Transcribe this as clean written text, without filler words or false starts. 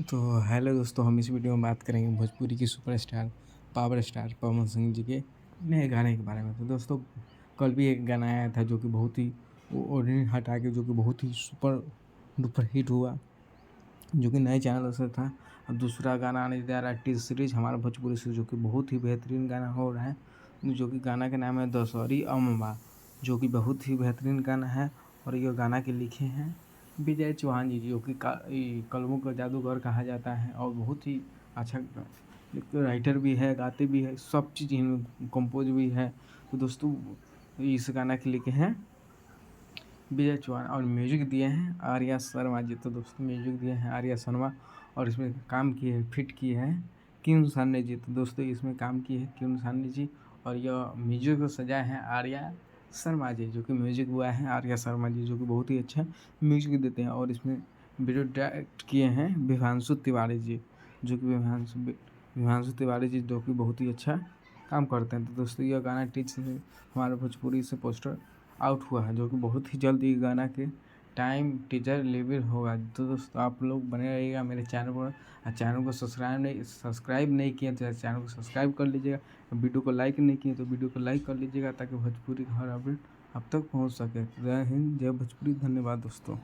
तो हेलो दोस्तों, हम इस वीडियो में बात करेंगे भोजपुरी की superstar power star Pawan Singh ji के नए गाने के बारे में। तो दोस्तों, कल भी एक गाना आया था जो कि बहुत ही ओरिजिनल हटा के जो कि बहुत ही सुपर डुपर हिट हुआ, जो कि नए चैनल से था। अब दूसरा गाना आने जा रहा है टी सीरीज हमारा भोजपुरी से, जो कि बहुत ही बेहतरीन गाना हो रहा है, जो कि गाना का नाम है दशहरी अम्बा, जो कि बहुत ही बेहतरीन गाना है। और ये गाना के लिखे हैं विजय चौहान जी, जो कि कलमों का जादूगर कहा जाता है और बहुत ही अच्छा राइटर भी है, गाते भी है, सब चीज़ इनमें कंपोज भी है। तो दोस्तों, इस गाना के लिखे हैं विजय चौहान और म्यूजिक दिए हैं आर्या शर्मा जी। तो दोस्तों, म्यूजिक दिए हैं आर्या शर्मा और इसमें काम किए हैं, फिट किए हैं किन सान्नी जी। तो दोस्तों, इसमें काम किए हैं किन सान्नी जी और यह म्यूजिक को सजाए हैं आर्या शर्मा जी, जो कि म्यूजिक हुआ है आर्या शर्मा जी, जो कि बहुत ही अच्छा म्यूजिक देते हैं। और इसमें वीडियो डायरेक्ट किए हैं विभांशु तिवारी जी, जो कि विभांशु तिवारी जी, जो कि बहुत ही अच्छा काम करते हैं। तो दोस्तों, यह गाना टीच हमारे भोजपुरी से पोस्टर आउट हुआ है, जो कि बहुत ही जल्द ये गाना के टाइम टीजर रिलीज होगा। तो दोस्तों, आप लोग बने रहिएगा मेरे चैनल पर। चैनल को सब्सक्राइब नहीं किए तो चैनल को सब्सक्राइब कर लीजिएगा। वीडियो को लाइक नहीं किए तो वीडियो को लाइक कर लीजिएगा, ताकि भोजपुरी का हर अपडेट अब तक पहुंच सके। जय हिंद, जय भोजपुरी। धन्यवाद दोस्तों।